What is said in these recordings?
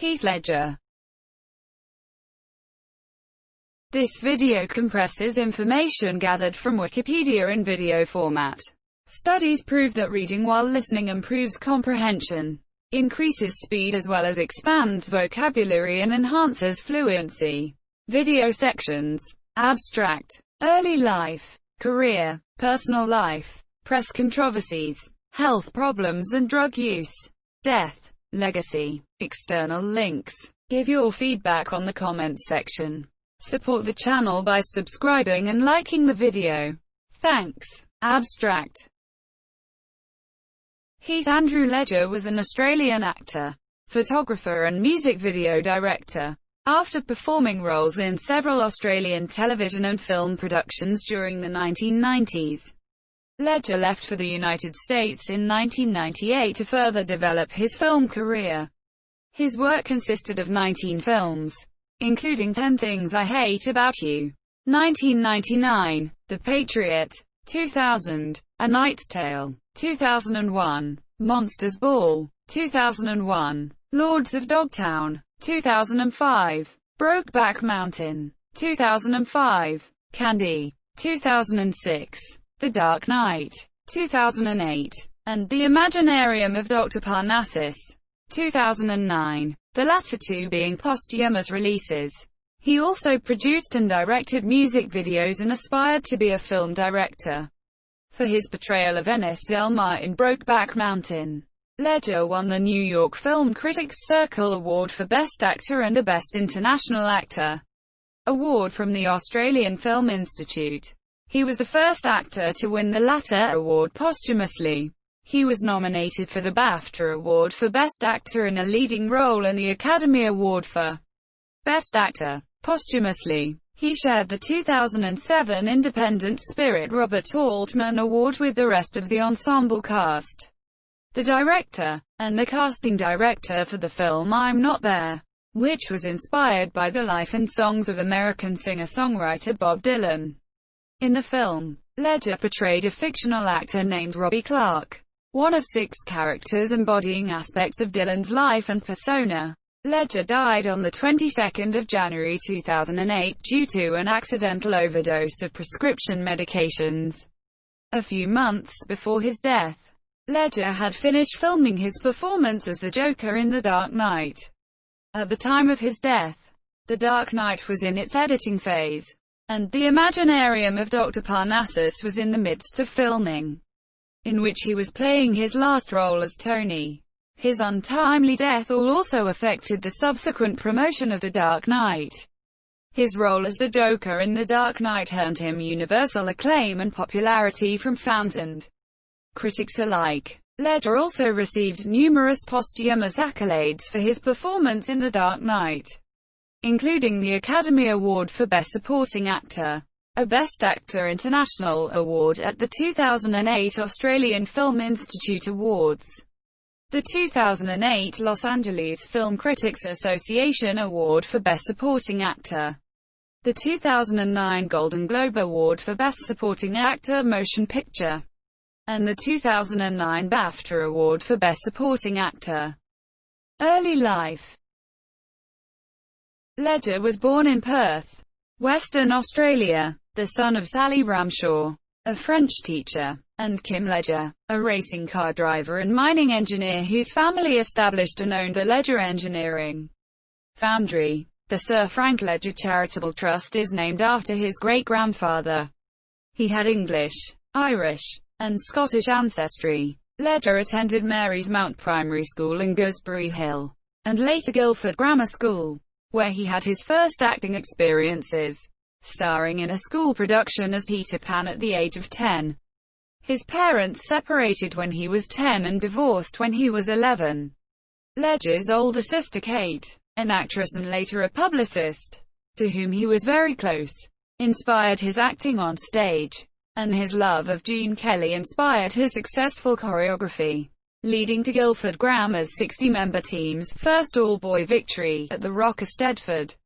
Heath Ledger. This video compresses information gathered from Wikipedia in video format. Studies prove that reading while listening improves comprehension, increases speed as well as expands vocabulary and enhances fluency. Video sections: abstract, early life, career, personal life, press controversies, health problems and drug use, death, legacy, external links. Give your feedback on the comments section. Support the channel by subscribing and liking the video. Thanks. Abstract. Heath Andrew Ledger was an Australian actor, photographer and music video director. After performing roles in several Australian television and film productions during the 1990s, Ledger left for the United States in 1998 to further develop his film career. His work consisted of 19 films, including 10 Things I Hate About You, 1999, The Patriot, 2000, A Knight's Tale, 2001, Monsters Ball, 2001, Lords of Dogtown, 2005, Brokeback Mountain, 2005, Candy, 2006, The Dark Knight, 2008, and The Imaginarium of Dr. Parnassus, 2009, the latter two being posthumous releases. He also produced and directed music videos and aspired to be a film director. For his portrayal of Ennis Delmar in Brokeback Mountain, Ledger won the New York Film Critics Circle Award for Best Actor and the Best International Actor award from the Australian Film Institute. He was the first actor to win the latter award posthumously. He was nominated for the BAFTA Award for Best Actor in a Leading Role and the Academy Award for Best Actor posthumously. He shared the 2007 Independent Spirit Robert Altman Award with the rest of the ensemble cast, the director, and the casting director for the film I'm Not There, which was inspired by the life and songs of American singer-songwriter Bob Dylan. In the film, Ledger portrayed a fictional actor named Robbie Clark, one of 6 characters embodying aspects of Dylan's life and persona. Ledger died on the 22nd of January 2008 due to an accidental overdose of prescription medications. A few months before his death, Ledger had finished filming his performance as the Joker in The Dark Knight. At the time of his death, The Dark Knight was in its editing phase, and The Imaginarium of Dr. Parnassus was in the midst of filming, in which he was playing his last role as Tony. His untimely death also affected the subsequent promotion of The Dark Knight. His role as the Joker in The Dark Knight earned him universal acclaim and popularity from fans and critics alike. Ledger also received numerous posthumous accolades for his performance in The Dark Knight, including the Academy Award for Best Supporting Actor, a Best Actor International Award at the 2008 Australian Film Institute Awards, the 2008 Los Angeles Film Critics Association Award for Best Supporting Actor, the 2009 Golden Globe Award for Best Supporting Actor Motion Picture, and the 2009 BAFTA Award for Best Supporting Actor. Early life. Ledger was born in Perth, Western Australia, the son of Sally Ramshaw, a French teacher, and Kim Ledger, a racing car driver and mining engineer whose family established and owned the Ledger Engineering Foundry. The Sir Frank Ledger Charitable Trust is named after his great-grandfather. He had English, Irish, and Scottish ancestry. Ledger attended Mary's Mount Primary School in Gooseberry Hill, and later Guildford Grammar School, where he had his first acting experiences, starring in a school production as Peter Pan at the age of 10. His parents separated when he was 10 and divorced when he was 11. Ledger's older sister Kate, an actress and later a publicist, to whom he was very close, inspired his acting on stage, and his love of Gene Kelly inspired his successful choreography, leading to Guildford Grammar's 60-member team's first all-boy victory at the Rock Eisteddfod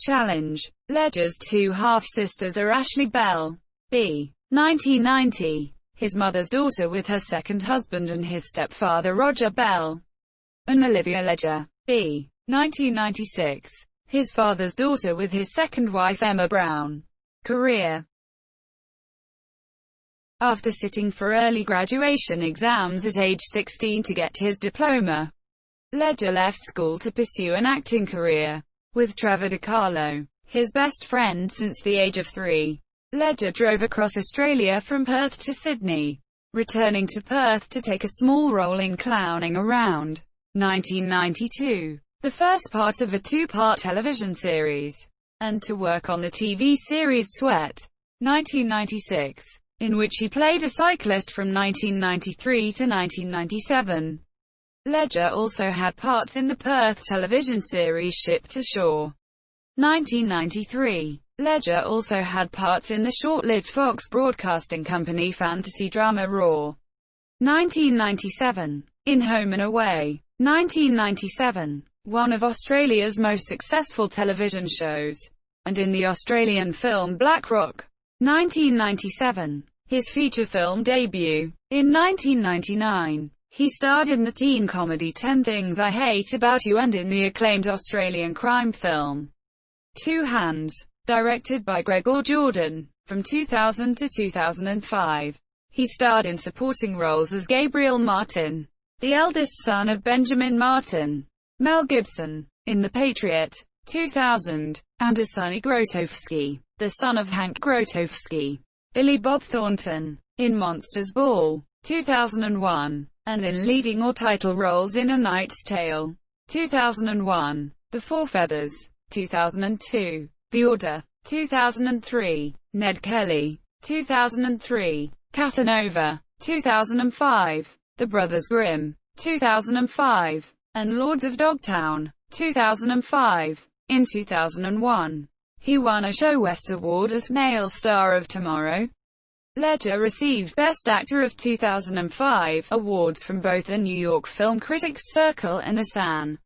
Challenge. Ledger's 2 half-sisters are Ashley Bell, b. 1990, his mother's daughter with her second husband and his stepfather Roger Bell, and Olivia Ledger, b. 1996. His father's daughter with his second wife Emma Brown. Career. After sitting for early graduation exams at age 16 to get his diploma, Ledger left school to pursue an acting career. With Trevor DiCarlo, his best friend since the age of 3, Ledger drove across Australia from Perth to Sydney, returning to Perth to take a small role in Clowning Around. 1992. The first part of a 2-part television series, and to work on the TV series Sweat. 1996. In which he played a cyclist from 1993 to 1997. Ledger also had parts in the Perth television series Ship to Shore. 1993. Ledger also had parts in the short-lived Fox Broadcasting Company fantasy drama Raw. 1997. In Home and Away. 1997. One of Australia's most successful television shows. And in the Australian film Black Rock. 1997. His feature film debut. In 1999, he starred in the teen comedy 10 Things I Hate About You and in the acclaimed Australian crime film Two Hands, directed by Gregor Jordan. From 2000 to 2005, he starred in supporting roles as Gabriel Martin, the eldest son of Benjamin Martin, Mel Gibson, in The Patriot, 2000, and as Sonny Grotowski, the son of Hank Grotowski. Billy Bob Thornton, in Monsters Ball, 2001, and in leading or title roles in A Knight's Tale, 2001, Before Feathers, 2002, The Order, 2003, Ned Kelly, 2003, Casanova, 2005, The Brothers Grimm, 2005, and Lords of Dogtown, 2005. In 2001, he won a Show West Award as Male Star of Tomorrow. Ledger received Best Actor of 2005 awards from both the New York Film Critics Circle and a San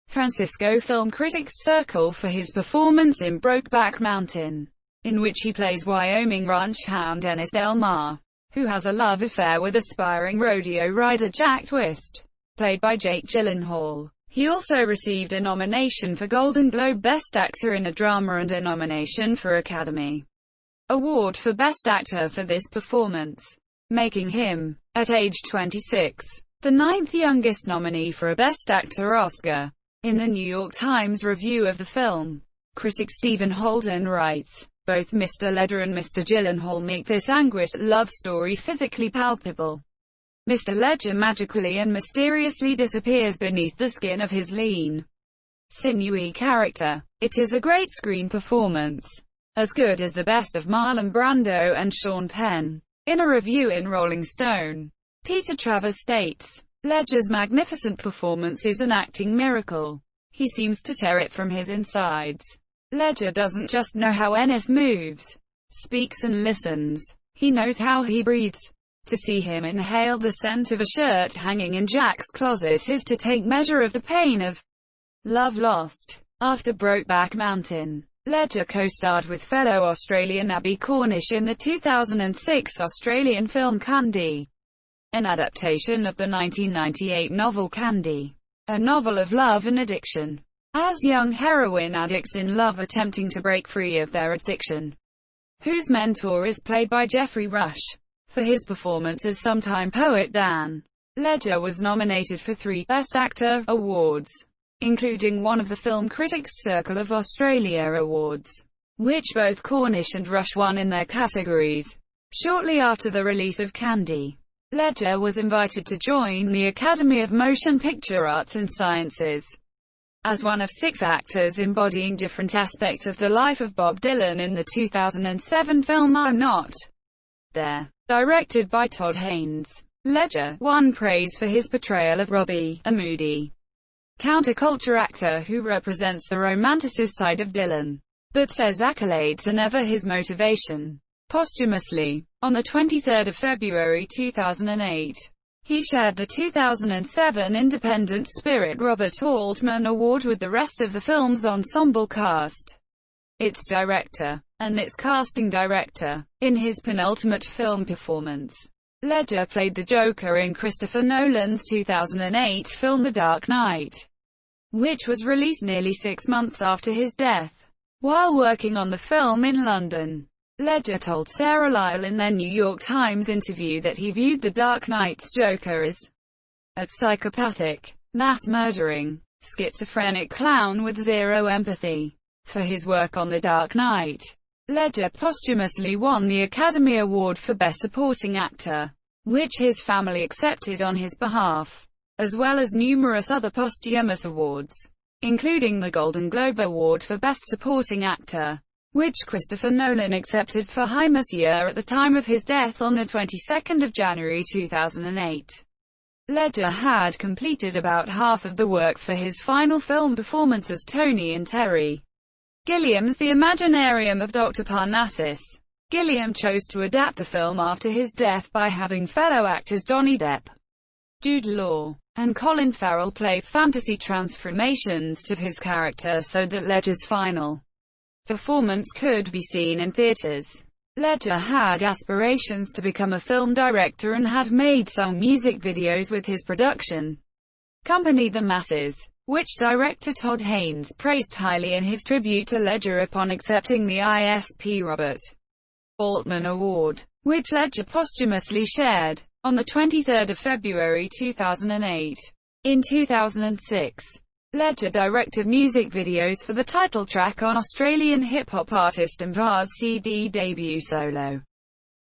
Francisco Film Critics Circle for his performance in Brokeback Mountain, in which he plays Wyoming ranch hound Dennis Del Mar, who has a love affair with aspiring rodeo rider Jack Twist, played by Jake Gyllenhaal. He also received a nomination for Golden Globe Best Actor in a Drama and a nomination for Academy Award for Best Actor for this performance, making him, at age 26, the 9th youngest nominee for a Best Actor Oscar. In the New York Times review of the film, critic Stephen Holden writes, "Both Mr. Ledger and Mr. Gyllenhaal make this anguished love story physically palpable. Mr. Ledger magically and mysteriously disappears beneath the skin of his lean, sinewy character. It is a great screen performance, as good as the best of Marlon Brando and Sean Penn." In a review in Rolling Stone, Peter Travers states, "Ledger's magnificent performance is an acting miracle. He seems to tear it from his insides. Ledger doesn't just know how Ennis moves, speaks and listens. He knows how he breathes. To see him inhale the scent of a shirt hanging in Jack's closet is to take measure of the pain of love lost." After Brokeback Mountain, Ledger co-starred with fellow Australian Abby Cornish in the 2006 Australian film Candy, an adaptation of the 1998 novel Candy, a novel of love and addiction, as young heroin addicts in love attempting to break free of their addiction, whose mentor is played by Jeffrey Rush. For his performance as sometime poet Dan, Ledger was nominated for 3 Best Actor awards, including one of the Film Critics Circle of Australia awards, which both Cornish and Rush won in their categories. Shortly after the release of Candy, Ledger was invited to join the Academy of Motion Picture Arts and Sciences, as one of 6 actors embodying different aspects of the life of Bob Dylan in the 2007 film I'm Not There, directed by Todd Haynes. Ledger won praise for his portrayal of Robbie, a moody counterculture actor who represents the romanticist side of Dylan, but says accolades are never his motivation. Posthumously, on the 23rd of February 2008, he shared the 2007 Independent Spirit Robert Altman Award with the rest of the film's ensemble cast, its director, and its casting director. In his penultimate film performance, Ledger played the Joker in Christopher Nolan's 2008 film The Dark Knight. which was released nearly 6 months after his death. While working on the film in London, Ledger told Sarah Lyle in their New York Times interview that he viewed The Dark Knight's Joker as a psychopathic, mass-murdering, schizophrenic clown with zero empathy. For his work on The Dark Knight, Ledger posthumously won the Academy Award for Best Supporting Actor, which his family accepted on his behalf, as well as numerous other posthumous awards, including the Golden Globe Award for Best Supporting Actor, which Christopher Nolan accepted for High Monsieur at the time of his death on the 22nd of January 2008. Ledger had completed about half of the work for his final film performance as Tony in Terry Gilliam's The Imaginarium of Dr. Parnassus. Gilliam chose to adapt the film after his death by having fellow actors Johnny Depp, Jude Law, and Colin Farrell play fantasy transformations to his character so that Ledger's final performance could be seen in theaters. Ledger had aspirations to become a film director and had made some music videos with his production company The Masses, which director Todd Haynes praised highly in his tribute to Ledger upon accepting the ISP Robert Altman Award, which Ledger posthumously shared on the 23rd of February 2008. In 2006, Ledger directed music videos for the title track on Australian hip-hop artist Mva's CD debut solo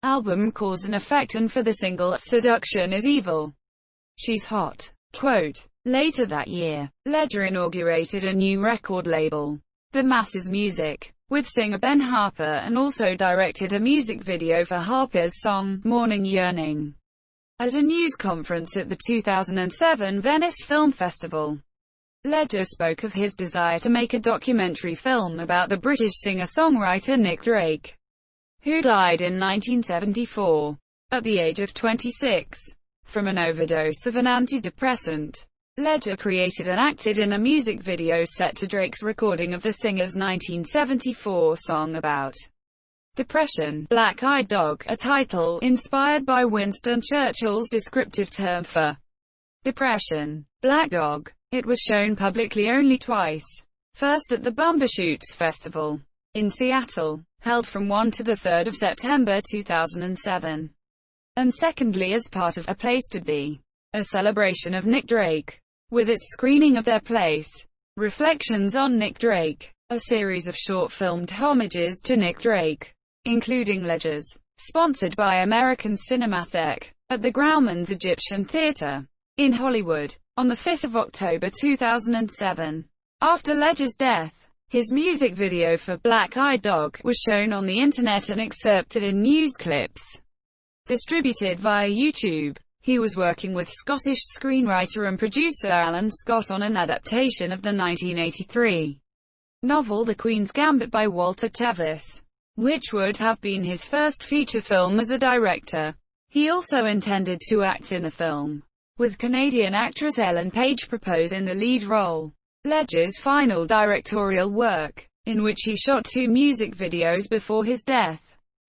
album Cause and Effect and for the single Seduction is Evil, She's Hot. Quote, later that year, Ledger inaugurated a new record label, The Masses Music, with singer Ben Harper, and also directed a music video for Harper's song, Morning Yearning, at a news conference at the 2007 Venice Film Festival. Ledger spoke of his desire to make a documentary film about the British singer-songwriter Nick Drake, who died in 1974, at the age of 26, from an overdose of an antidepressant. Ledger created and acted in a music video set to Drake's recording of the singer's 1974 song about depression, Black Eyed Dog, a title inspired by Winston Churchill's descriptive term for depression, Black Dog. It was shown publicly only twice. First at the Bumbershoots Festival in Seattle, held from 1 to 3 September 2007. And secondly as part of A Place to Be, a celebration of Nick Drake, with its screening of Their Place, Reflections on Nick Drake, a series of short-filmed homages to Nick Drake, including Ledger's, sponsored by American Cinematheque, at the Grauman's Egyptian Theatre in Hollywood, on 5 October 2007. After Ledger's death, his music video for Black Eyed Dog was shown on the internet and excerpted in news clips distributed via YouTube. He was working with Scottish screenwriter and producer Alan Scott on an adaptation of the 1983 novel The Queen's Gambit by Walter Tevis, which would have been his first feature film as a director. He also intended to act in the film, with Canadian actress Ellen Page proposed in the lead role. Ledger's final directorial work, in which he shot 2 music videos before his death,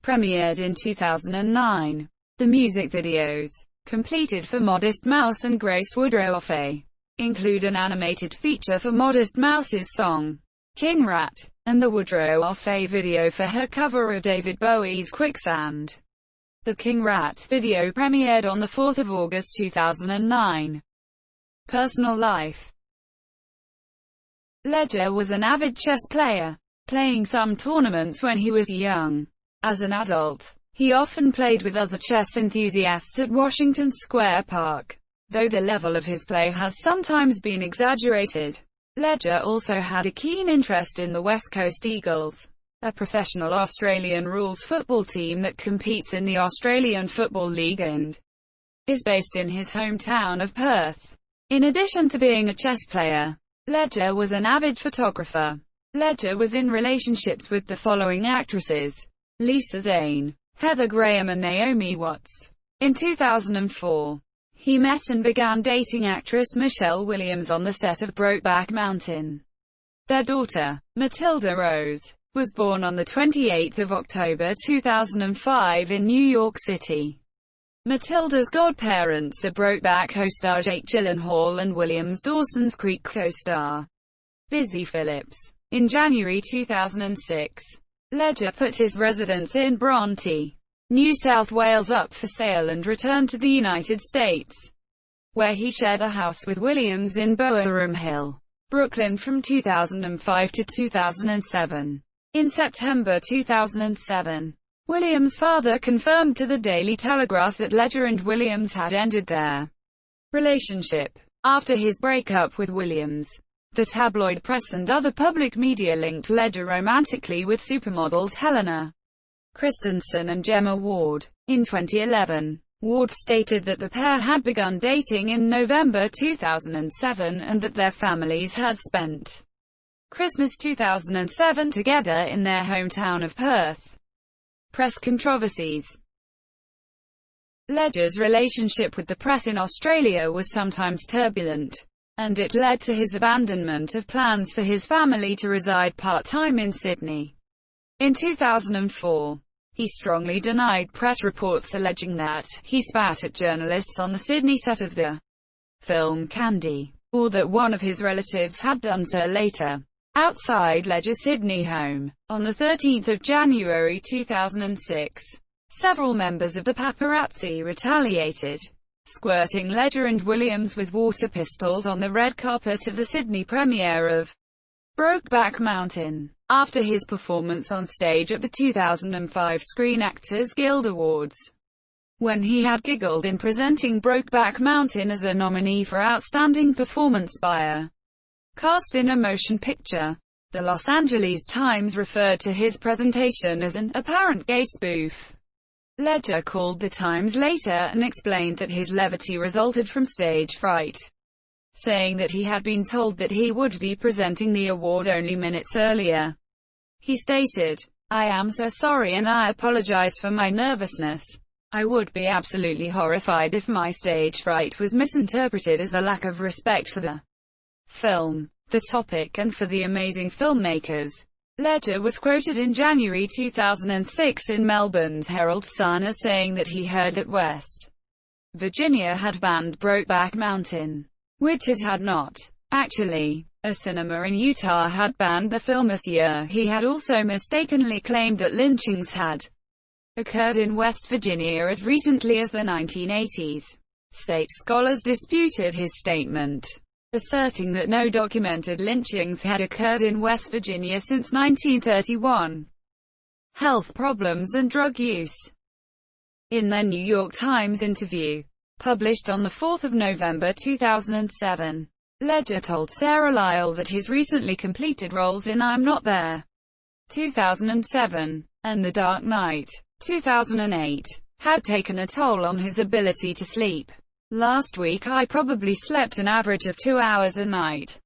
premiered in 2009. The music videos, completed for Modest Mouse and Grace Woodrow-Ophé, include an animated feature for Modest Mouse's song, King Rat, and the Woodrow-Ophé video for her cover of David Bowie's Quicksand. The King Rat video premiered on 4 August 2009. Personal life. Ledger was an avid chess player, playing some tournaments when he was young. As an adult, he often played with other chess enthusiasts at Washington Square Park, though the level of his play has sometimes been exaggerated. Ledger also had a keen interest in the West Coast Eagles, a professional Australian rules football team that competes in the Australian Football League and is based in his hometown of Perth. In addition to being a chess player, Ledger was an avid photographer. Ledger was in relationships with the following actresses: Lisa Zane, Heather Graham and Naomi Watts. In 2004, he met and began dating actress Michelle Williams on the set of Brokeback Mountain. Their daughter, Matilda Rose, was born on 28 October 2005 in New York City. Matilda's godparents are Brokeback co-star Jake Gyllenhaal and Williams' Dawson's Creek co-star Busy Phillips. In January 2006, Ledger put his residence in Bronte, New South Wales up for sale and returned to the United States, where he shared a house with Williams in Boerum Hill, Brooklyn from 2005 to 2007. In September 2007, Williams' father confirmed to the Daily Telegraph that Ledger and Williams had ended their relationship. After his breakup with Williams, the tabloid press and other public media linked Ledger romantically with supermodels Helena Christensen and Gemma Ward. In 2011, Ward stated that the pair had begun dating in November 2007 and that their families had spent Christmas 2007 together in their hometown of Perth. Press controversies. Ledger's relationship with the press in Australia was sometimes turbulent, and it led to his abandonment of plans for his family to reside part-time in Sydney. In 2004, he strongly denied press reports alleging that he spat at journalists on the Sydney set of the film Candy, or that one of his relatives had done so later. Outside Ledger's Sydney home, on 13 January 2006, several members of the paparazzi retaliated, squirting Ledger and Williams with water pistols on the red carpet of the Sydney premiere of Brokeback Mountain. After his performance on stage at the 2005 Screen Actors Guild Awards, when he had giggled in presenting Brokeback Mountain as a nominee for Outstanding Performance by a Cast in a Motion Picture, the Los Angeles Times referred to his presentation as an apparent gay spoof. Ledger called the Times later and explained that his levity resulted from stage fright, saying that he had been told that he would be presenting the award only minutes earlier. He stated, "I am so sorry and I apologize for my nervousness. I would be absolutely horrified if my stage fright was misinterpreted as a lack of respect for the film, the topic and for the amazing filmmakers." Ledger was quoted in January 2006 in Melbourne's Herald Sun as saying that he heard that West Virginia had banned Brokeback Mountain, which it had not. Actually, a cinema in Utah had banned the film this year. He had also mistakenly claimed that lynchings had occurred in West Virginia as recently as the 1980s. State scholars disputed his statement, asserting that no documented lynchings had occurred in West Virginia since 1931. Health problems and drug use. In their New York Times interview, published on 4 November 2007, Ledger told Sarah Lyle that his recently completed roles in I'm Not There 2007 and The Dark Knight 2008 had taken a toll on his ability to sleep. "Last week I probably slept an average of 2 hours a night.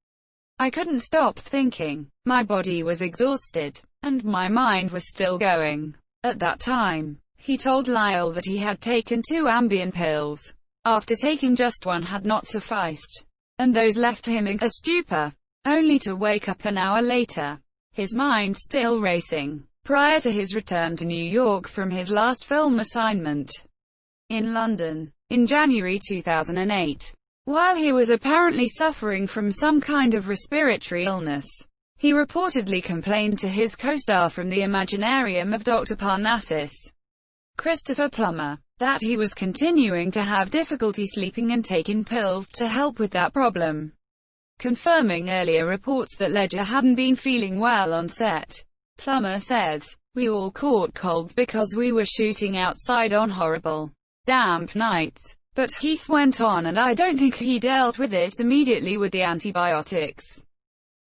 I couldn't stop thinking. My body was exhausted, and my mind was still going. At that time," he told Lyle that he had taken 2 Ambien pills, after taking just one had not sufficed, and those left him in a stupor, only to wake up an hour later, his mind still racing, prior to his return to New York from his last film assignment in London. In January 2008, while he was apparently suffering from some kind of respiratory illness, he reportedly complained to his co-star from the Imaginarium of Dr. Parnassus, Christopher Plummer, that he was continuing to have difficulty sleeping and taking pills to help with that problem, confirming earlier reports that Ledger hadn't been feeling well on set. Plummer says, "We all caught colds because we were shooting outside on horrible, damp nights. But Heath went on and I don't think he dealt with it immediately with the antibiotics.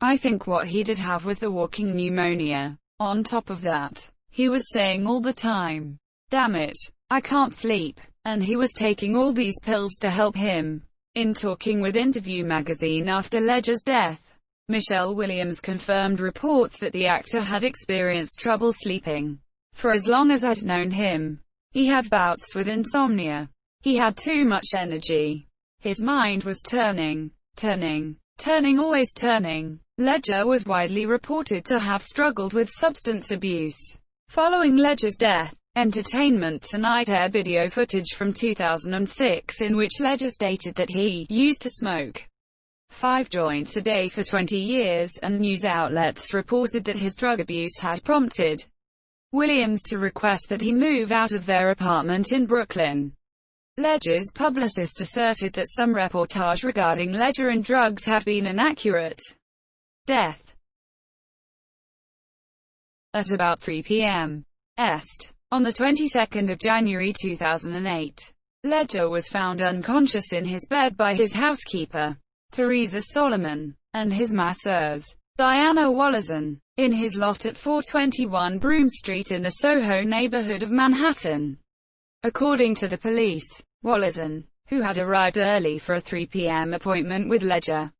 I think what he did have was the walking pneumonia. On top of that, he was saying all the time, 'Damn it, I can't sleep,' and he was taking all these pills to help him." In talking with Interview magazine after Ledger's death, Michelle Williams confirmed reports that the actor had experienced trouble sleeping. "For as long as I'd known him, he had bouts with insomnia. He had too much energy. His mind was turning, always turning." Ledger was widely reported to have struggled with substance abuse. Following Ledger's death, Entertainment Tonight aired video footage from 2006 in which Ledger stated that he used to smoke 5 joints a day for 20 years, and news outlets reported that his drug abuse had prompted Williams to request that he move out of their apartment in Brooklyn. Ledger's publicist asserted that some reportage regarding Ledger and drugs had been inaccurate. Death at about 3 p.m. Est. On the 22nd of January 2008, Ledger was found unconscious in his bed by his housekeeper, Teresa Solomon, and his masseuse, Diana Wallison, in his loft at 421 Broome Street in the Soho neighborhood of Manhattan. According to the police, Wallison, who had arrived early for a 3 p.m. appointment with Ledger,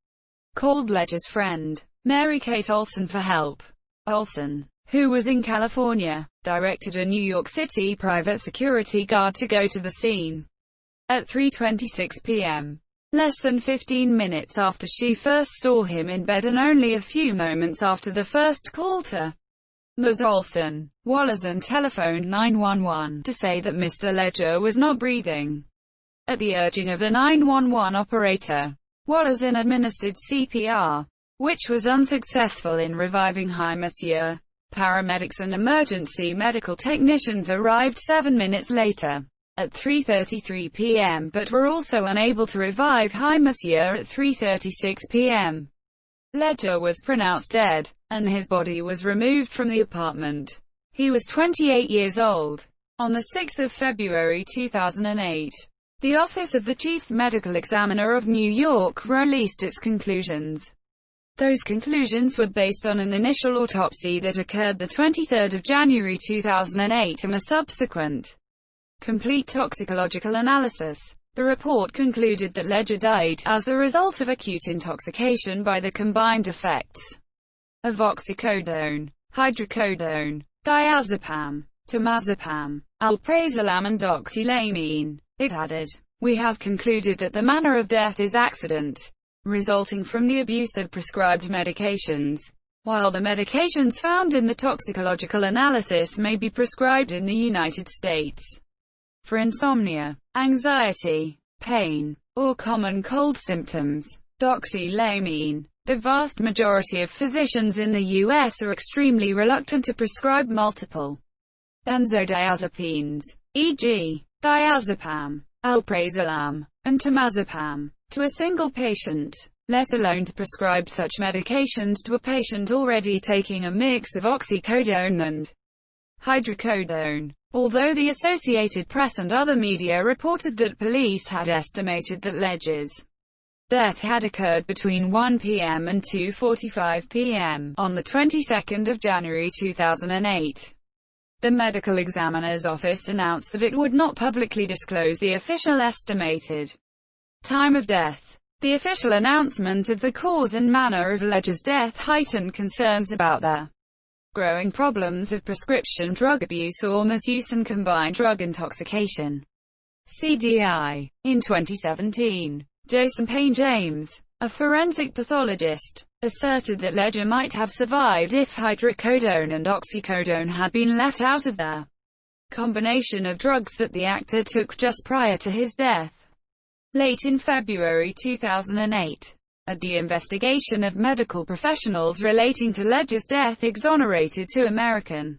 called Ledger's friend, Mary Kate Olsen, for help. Olsen, who was in California, directed a New York City private security guard to go to the scene at 3:26 p.m. Less than 15 minutes after she first saw him in bed and only a few moments after the first call to Ms. Olsen, Wallison telephoned 911 to say that Mr. Ledger was not breathing. At the urging of the 911 operator, Wallison administered CPR, which was unsuccessful in reviving Monsieur. Paramedics and emergency medical technicians arrived 7 minutes later, at 3:33 p.m. but were also unable to revive Monsieur at 3:36 p.m. Ledger was pronounced dead, and his body was removed from the apartment. He was 28 years old. On the 6th of February 2008, the Office of the Chief Medical Examiner of New York released its conclusions. Those conclusions were based on an initial autopsy that occurred the 23rd of January 2008 and a subsequent complete toxicological analysis. The report concluded that Ledger died as the result of acute intoxication by the combined effects of oxycodone, hydrocodone, diazepam, temazepam, alprazolam and oxylamine. It added, "We have concluded that the manner of death is accident, resulting from the abuse of prescribed medications, while the medications found in the toxicological analysis may be prescribed in the United States for insomnia, anxiety, pain, or common cold symptoms. Doxylamine. The vast majority of physicians in the U.S. are extremely reluctant to prescribe multiple benzodiazepines, e.g., diazepam, alprazolam, and temazepam, to a single patient, let alone to prescribe such medications to a patient already taking a mix of oxycodone and hydrocodone." Although the Associated Press and other media reported that police had estimated that Ledger's death had occurred between 1 p.m. and 2:45 p.m. on the 22nd of January 2008, the medical examiner's office announced that it would not publicly disclose the official estimated time of death. The official announcement of the cause and manner of Ledger's death heightened concerns about the growing problems of prescription drug abuse or misuse and combined drug intoxication, CDI. In 2017, Jason Payne James, a forensic pathologist, asserted that Ledger might have survived if hydrocodone and oxycodone had been left out of the combination of drugs that the actor took just prior to his death. Late in February 2008, a de-investigation of medical professionals relating to Ledger's death exonerated two American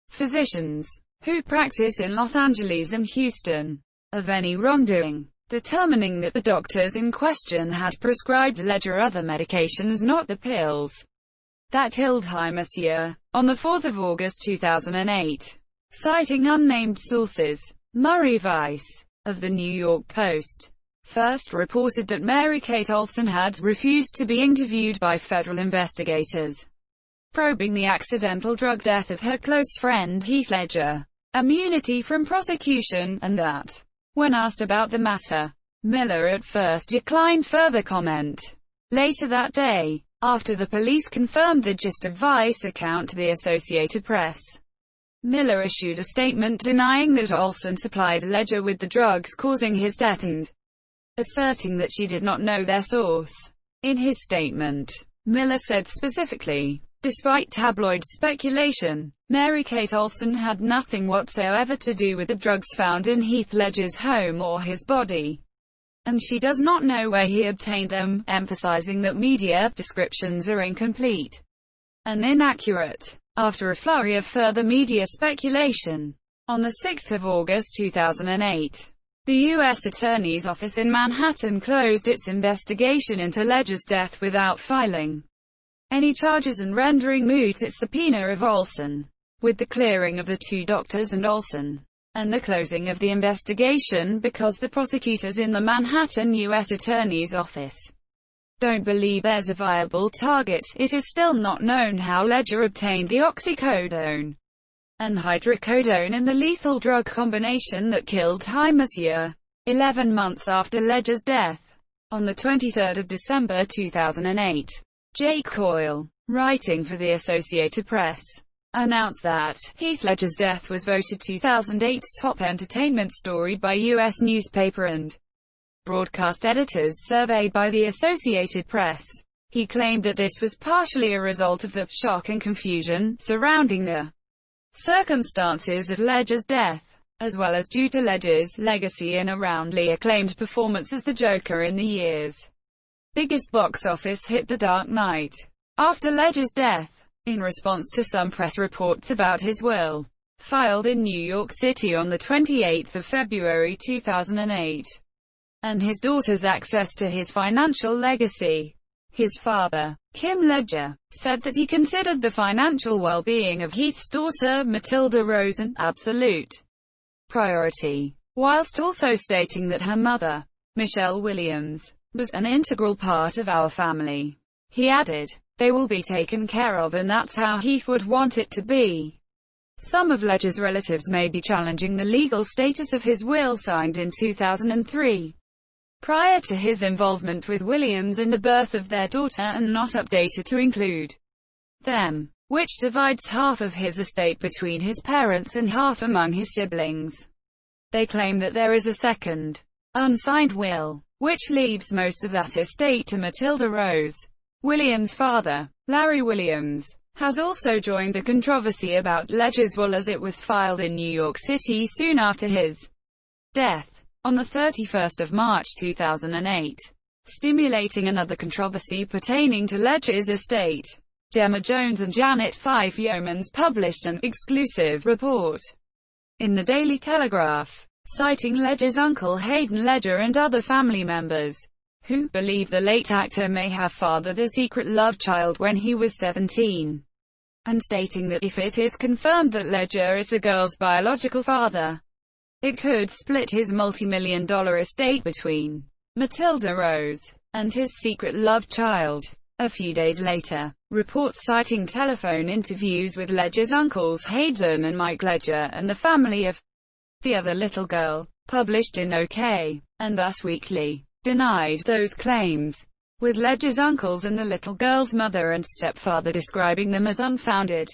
physicians, who practice in Los Angeles and Houston, of any wrongdoing, determining that the doctors in question had prescribed Ledger other medications, not the pills that killed Monsieur. On the 4th of August 2008, citing unnamed sources, Murray Weiss, of the New York Post, first reported that Mary Kate Olsen had refused to be interviewed by federal investigators probing the accidental drug death of her close friend Heath Ledger, immunity from prosecution, and that, when asked about the matter, Miller at first declined further comment. Later that day, after the police confirmed the gist of Weiss' account to the Associated Press, Miller issued a statement denying that Olsen supplied Ledger with the drugs causing his death and asserting that she did not know their source. In his statement, Miller said specifically, despite tabloid speculation, Mary Kate Olsen had nothing whatsoever to do with the drugs found in Heath Ledger's home or his body. and she does not know where he obtained them, emphasizing that media descriptions are incomplete and inaccurate. After a flurry of further media speculation, on 6 August 2008, the U.S. Attorney's Office in Manhattan closed its investigation into Ledger's death without filing any charges and rendering moot its subpoena of Olson. With the clearing of the two doctors and Olson, and the closing of the investigation because the prosecutors in the Manhattan U.S. Attorney's Office don't believe there's a viable target, it is still not known how Ledger obtained the oxycodone and hydrocodone in the lethal drug combination that killed Monsieur. 11 months after Ledger's death, on 23 December 2008, Jake Coyle, writing for the Associated Press, announced that Heath Ledger's death was voted 2008's top entertainment story by U.S. newspaper and broadcast editors surveyed by the Associated Press. He claimed that this was partially a result of the shock and confusion surrounding the circumstances of Ledger's death, as well as due to Ledger's legacy and a roundly acclaimed performance as the Joker in the year's biggest box office hit The Dark Knight. After Ledger's death, in response to some press reports about his will, filed in New York City on 28 February 2008, and his daughter's access to his financial legacy, his father, Kim Ledger, said that he considered the financial well-being of Heath's daughter Matilda Rose an absolute priority, whilst also stating that her mother, Michelle Williams, was an integral part of our family. He added, "They will be taken care of, and that's how Heath would want it to be." Some of Ledger's relatives may be challenging the legal status of his will signed in 2003, prior to his involvement with Williams in the birth of their daughter, and not updated to include them, which divides half of his estate between his parents and half among his siblings. They claim that there is a second, unsigned will, which leaves most of that estate to Matilda Rose. Williams' father, Larry Williams, has also joined the controversy about Ledger's will as it was filed in New York City soon after his death, on 31 March 2008, stimulating another controversy pertaining to Ledger's estate. Gemma Jones and Janet Fife Yeomans published an exclusive report in the Daily Telegraph, citing Ledger's uncle Hayden Ledger and other family members, who believe the late actor may have fathered a secret love child when he was 17, and stating that if it is confirmed that Ledger is the girl's biological father, it could split his multi-million-dollar estate between Matilda Rose and his secret love child. A few days later, reports citing telephone interviews with Ledger's uncles Hayden and Mike Ledger and the family of the other little girl, published in OK, and Us Weekly, denied those claims, with Ledger's uncles and the little girl's mother and stepfather describing them as unfounded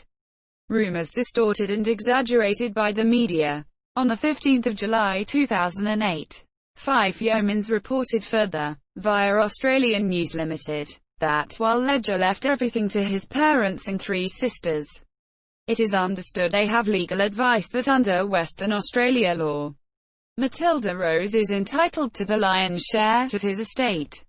rumors distorted and exaggerated by the media. On 15 July 2008, Fife Yeomans reported further, via Australian News Limited, that while Ledger left everything to his parents and three sisters, it is understood they have legal advice that under Western Australia law, Matilda Rose is entitled to the lion's share of his estate.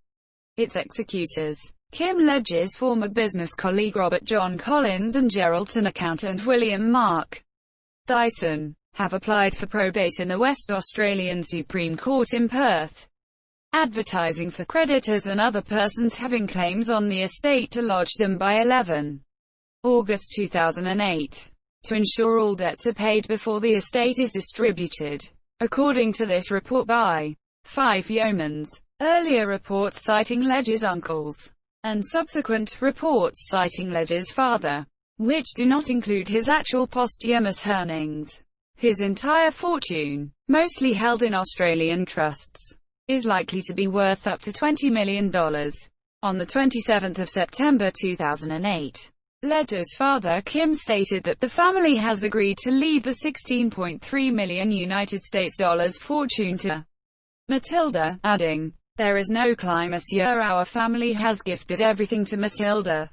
Its executors, Kim Ledger's former business colleague Robert John Collins and Geraldton accountant William Mark Dyson, have applied for probate in the West Australian Supreme Court in Perth, advertising for creditors and other persons having claims on the estate to lodge them by 11 August 2008, to ensure all debts are paid before the estate is distributed. According to this report by Fife Yeomans, earlier reports citing Ledger's uncles, and subsequent reports citing Ledger's father, which do not include his actual posthumous earnings, his entire fortune, mostly held in Australian trusts, is likely to be worth up to $20 million. On 27 September 2008, Ledger's father Kim stated that the family has agreed to leave the $16.3 million United States dollars fortune to Matilda, adding, "There is no climb, monsieur, our family has gifted everything to Matilda."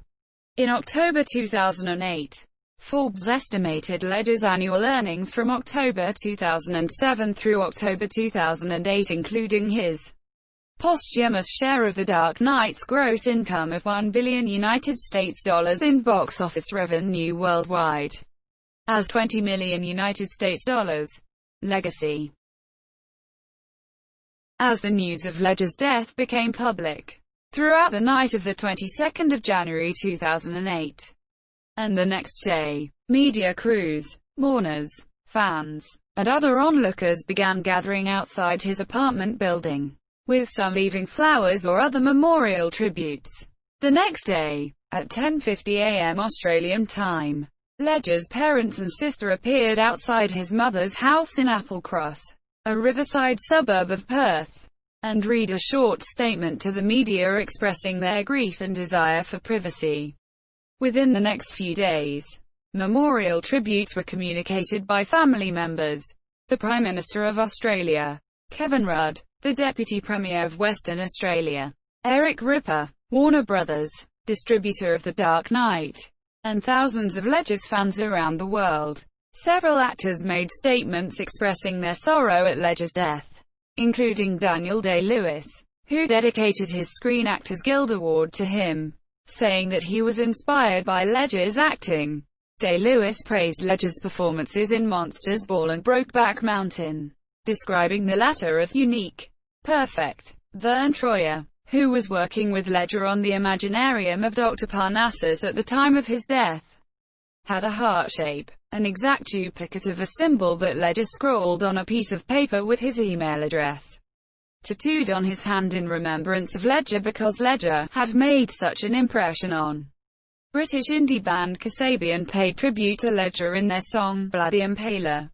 In October 2008, Forbes estimated Ledger's annual earnings from October 2007 through October 2008, including his posthumous share of The Dark Knight's gross income of $1 billion United States dollars in box office revenue worldwide, as $20 million United States dollars. Legacy. As the news of Ledger's death became public, throughout the night of the 22nd of January 2008, and the next day, media crews, mourners, fans, and other onlookers began gathering outside his apartment building, with some leaving flowers or other memorial tributes. The next day, at 10:50 a.m. Australian time, Ledger's parents and sister appeared outside his mother's house in Applecross, a riverside suburb of Perth, and read a short statement to the media expressing their grief and desire for privacy. Within the next few days, memorial tributes were communicated by family members, the Prime Minister of Australia, Kevin Rudd, the Deputy Premier of Western Australia, Eric Ripper, Warner Brothers, distributor of The Dark Knight, and thousands of Ledger's fans around the world. Several actors made statements expressing their sorrow at Ledger's death, including Daniel Day-Lewis, who dedicated his Screen Actors Guild Award to him, saying that he was inspired by Ledger's acting. Day-Lewis praised Ledger's performances in Monsters Ball and Brokeback Mountain, describing the latter as unique, perfect. Vern Troyer, who was working with Ledger on the Imaginarium of Dr. Parnassus at the time of his death, had a heart shape, an exact duplicate of a symbol that Ledger scrawled on a piece of paper with his email address, tattooed on his hand in remembrance of Ledger because Ledger had made such an impression on. British indie band Kasabian paid tribute to Ledger in their song Bloody Impaler,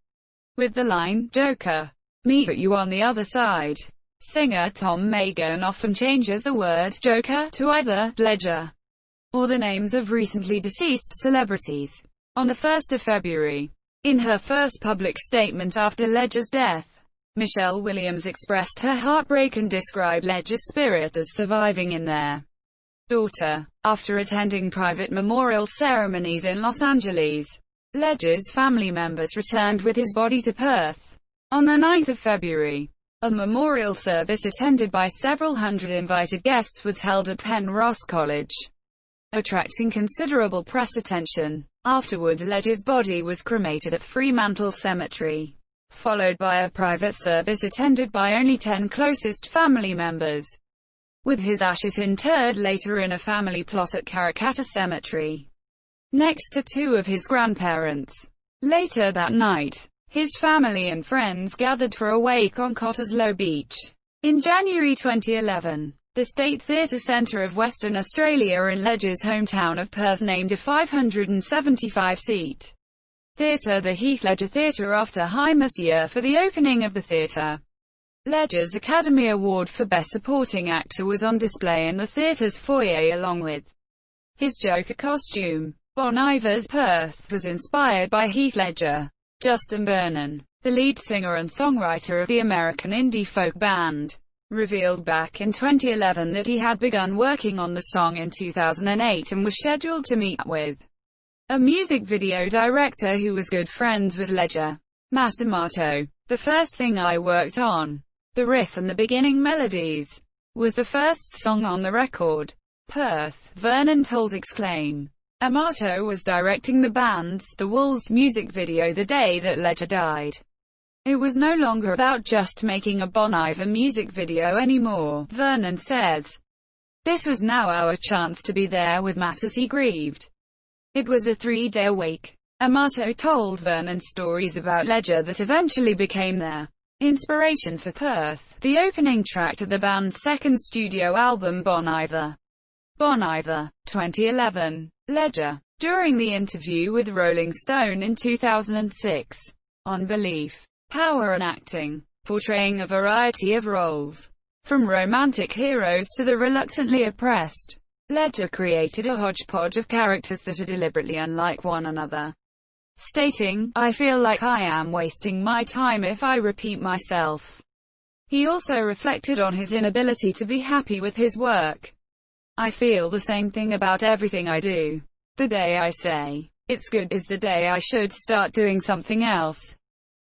with the line, "Joker, meet you on the other side." Singer Tom Magan often changes the word Joker to either Ledger or the names of recently deceased celebrities. On the 1st of February, in her first public statement after Ledger's death, Michelle Williams expressed her heartbreak and described Ledger's spirit as surviving in their daughter. After attending private memorial ceremonies in Los Angeles, Ledger's family members returned with his body to Perth. On the 9th of February, a memorial service attended by several hundred invited guests was held at Penrose College, attracting considerable press attention. Afterwards, Ledger's body was cremated at Fremantle Cemetery, followed by a private service attended by only 10 closest family members, with his ashes interred later in a family plot at Karrakatta Cemetery, next to two of his grandparents. Later that night, his family and friends gathered for a wake on Cottesloe Beach. In January 2011, the State Theatre Centre of Western Australia in Ledger's hometown of Perth named a 575-seat theatre the Heath Ledger Theatre after Hymas year for the opening of the theatre. Ledger's Academy Award for Best Supporting Actor was on display in the theatre's foyer along with his Joker costume. Bon Iver's Perth was inspired by Heath Ledger. Justin Vernon, the lead singer and songwriter of the American indie folk band, revealed back in 2011 that he had begun working on the song in 2008 and was scheduled to meet with a music video director who was good friends with Ledger, Matt Amato. "The first thing I worked on, the riff and the beginning melodies, was the first song on the record." Perth, Vernon told Exclaim. Amato was directing the band's The Wolves music video the day that Ledger died. "It was no longer about just making a Bon Iver music video anymore," Vernon says. "This was now our chance to be there with Matt as he grieved. It was a 3-day wake." Amato told Vernon stories about Ledger that eventually became their inspiration for Perth, the opening track to the band's second studio album Bon Iver. Bon Iver, 2011. Ledger, during the interview with Rolling Stone in 2006, on belief, power and acting, portraying a variety of roles, from romantic heroes to the reluctantly oppressed, Ledger created a hodgepodge of characters that are deliberately unlike one another, stating, "I feel like I am wasting my time if I repeat myself." He also reflected on his inability to be happy with his work. "I feel the same thing about everything I do. The day I say, it's good, is the day I should start doing something else."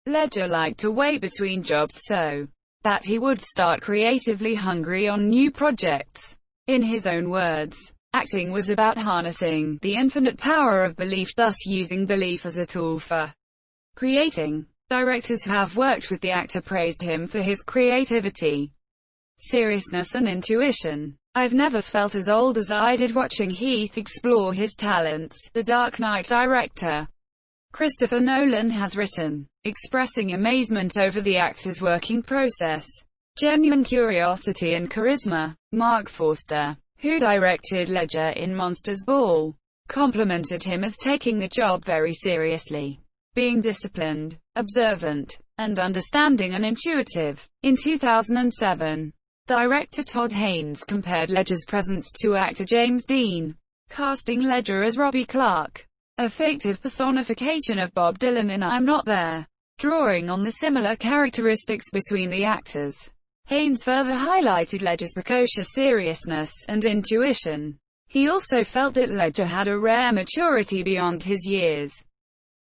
Ledger liked to wait between jobs, so that he would start creatively hungry on new projects. In his own words, acting was about harnessing the infinite power of belief, thus using belief as a tool for creating. Directors who have worked with the actor praised him for his creativity, seriousness and intuition. "I've never felt as old as I did watching Heath explore his talents," The Dark Knight director Christopher Nolan has written, expressing amazement over the actor's working process, genuine curiosity and charisma. Mark Forster, who directed Ledger in Monsters Ball, complimented him as taking the job very seriously, being disciplined, observant, and understanding and intuitive. In 2007, director Todd Haynes compared Ledger's presence to actor James Dean, casting Ledger as Robbie Clark, a fictive personification of Bob Dylan in I'm Not There, drawing on the similar characteristics between the actors. Haynes further highlighted Ledger's precocious seriousness and intuition. He also felt that Ledger had a rare maturity beyond his years.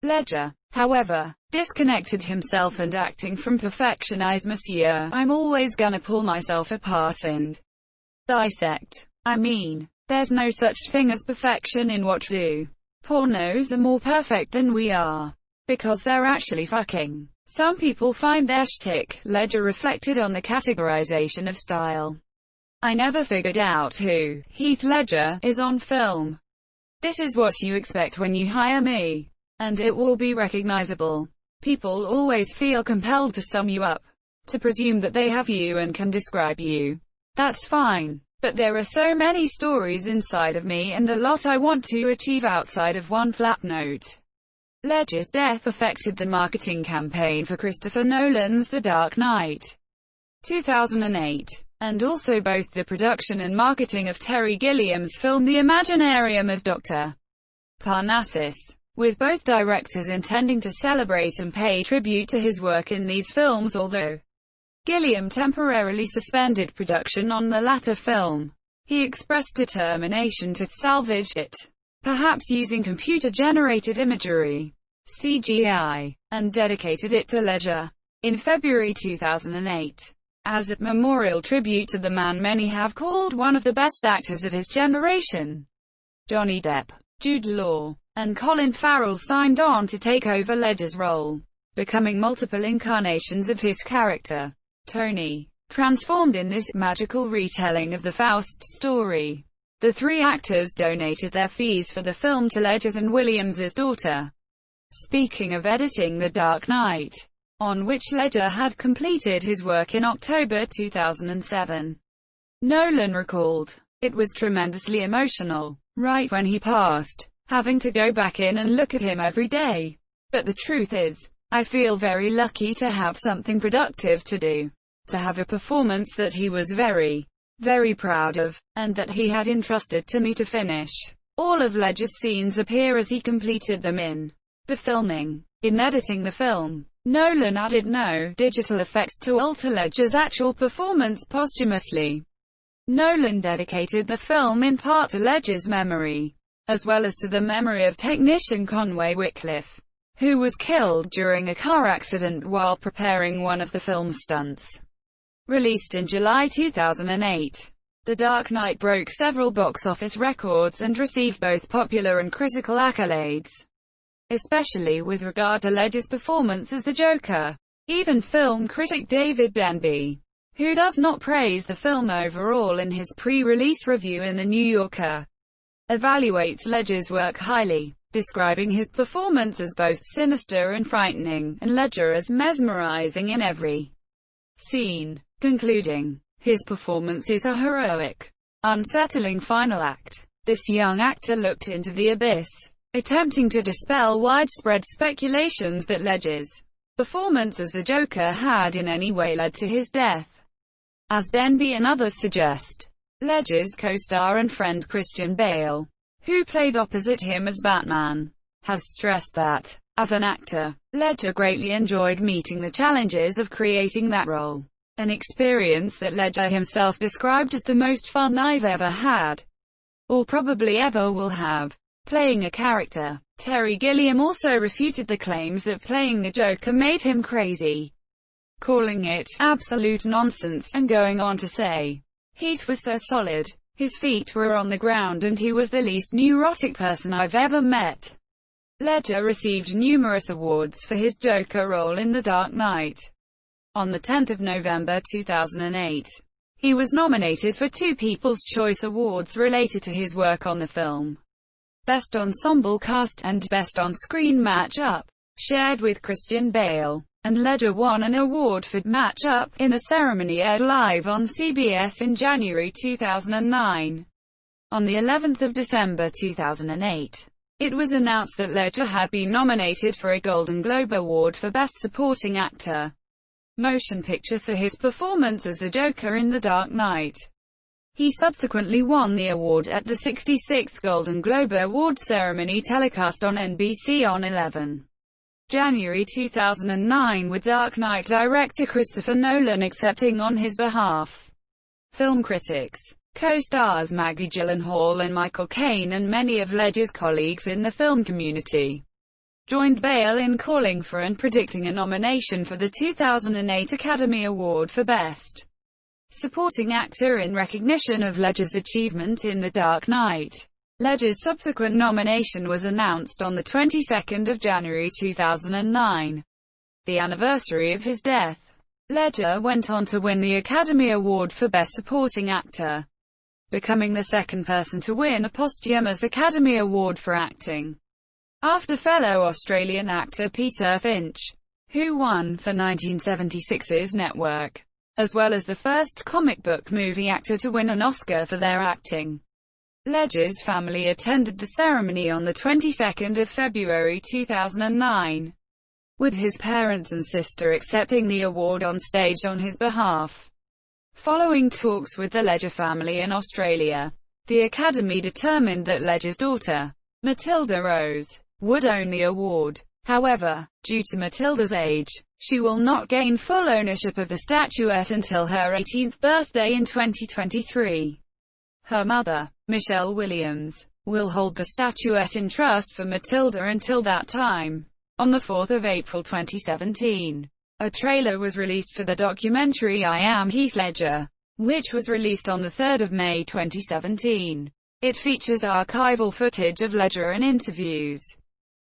Ledger, however, disconnected himself and acting from perfectionism. "Monsieur, I'm always gonna pull myself apart and dissect. I mean, there's no such thing as perfection in what we do. Pornos are more perfect than we are, because they're actually fucking. Some people find their shtick." Ledger reflected on the categorization of style. "I never figured out who Heath Ledger is on film. This is what you expect when you hire me, and it will be recognizable. People always feel compelled to sum you up, to presume that they have you and can describe you. That's fine. But there are so many stories inside of me and a lot I want to achieve outside of one flat note." Ledger's death affected the marketing campaign for Christopher Nolan's The Dark Knight 2008, and also both the production and marketing of Terry Gilliam's film The Imaginarium of Dr. Parnassus, with both directors intending to celebrate and pay tribute to his work in these films, although Gilliam temporarily suspended production on the latter film. He expressed determination to salvage it, perhaps using computer-generated imagery, CGI, and dedicated it to Ledger. In February 2008, as a memorial tribute to the man many have called one of the best actors of his generation, Johnny Depp, Jude Law, and Colin Farrell signed on to take over Ledger's role, becoming multiple incarnations of his character, Tony, transformed in this magical retelling of the Faust story. The three actors donated their fees for the film to Ledger's and Williams's daughter. Speaking of editing The Dark Knight, on which Ledger had completed his work in October 2007, Nolan recalled, "It was tremendously emotional, right when he passed, having to go back in and look at him every day. But the truth is, I feel very lucky to have something productive to do, to have a performance that he was very, very proud of, and that he had entrusted to me to finish." All of Ledger's scenes appear as he completed them in the filming. In editing the film, Nolan added no digital effects to alter Ledger's actual performance posthumously. Nolan dedicated the film in part to Ledger's memory, as well as to the memory of technician Conway Wycliffe, who was killed during a car accident while preparing one of the film's stunts. Released in July 2008, The Dark Knight broke several box office records and received both popular and critical accolades, especially with regard to Ledger's performance as the Joker. Even film critic David Denby, who does not praise the film overall in his pre-release review in The New Yorker, evaluates Ledger's work highly, describing his performance as both sinister and frightening, and Ledger as mesmerizing in every scene, concluding, "His performance is a heroic, unsettling final act." This young actor looked into the abyss, attempting to dispel widespread speculations that Ledger's performance as the Joker had in any way led to his death. As Denby and others suggest, Ledger's co-star and friend Christian Bale, who played opposite him as Batman, has stressed that, as an actor, Ledger greatly enjoyed meeting the challenges of creating that role, an experience that Ledger himself described as the most fun I've ever had, or probably ever will have, playing a character. Terry Gilliam also refuted the claims that playing the Joker made him crazy. calling it absolute nonsense, and going on to say, "Heath was so solid. His feet were on the ground and he was the least neurotic person I've ever met." Ledger received numerous awards for his Joker role in The Dark Knight. On the 10th of November 2008, he was nominated for 2 People's Choice Awards related to his work on the film: Best Ensemble Cast and Best On-Screen Match-Up, shared with Christian Bale, and Ledger won an award for Match-Up in the ceremony aired live on CBS in January 2009. On the 11th of December 2008, it was announced that Ledger had been nominated for a Golden Globe Award for Best Supporting Actor Motion Picture for his performance as the Joker in The Dark Knight. He subsequently won the award at the 66th Golden Globe Awards ceremony telecast on NBC on 11 January 2009, with Dark Knight director Christopher Nolan accepting on his behalf. Film critics, co-stars Maggie Gyllenhaal and Michael Caine, and many of Ledger's colleagues in the film community joined Bale in calling for and predicting a nomination for the 2008 Academy Award for Best Supporting Actor in recognition of Ledger's achievement in The Dark Knight. Ledger's subsequent nomination was announced on the 22nd of January 2009, the anniversary of his death. Ledger went on to win the Academy Award for Best Supporting Actor, becoming the second person to win a posthumous Academy Award for acting, after fellow Australian actor Peter Finch, who won for 1976's Network, as well as the first comic book movie actor to win an Oscar for their acting. Ledger's family attended the ceremony on the 22nd of February 2009, with his parents and sister accepting the award on stage on his behalf. Following talks with the Ledger family in Australia, the Academy determined that Ledger's daughter, Matilda Rose, would own the award. However, due to Matilda's age, she will not gain full ownership of the statuette until her 18th birthday in 2023. Her mother, Michelle Williams, will hold the statuette in trust for Matilda until that time. On the 4th of April 2017, a trailer was released for the documentary I Am Heath Ledger, which was released on the 3rd of May 2017. It features archival footage of Ledger and interviews.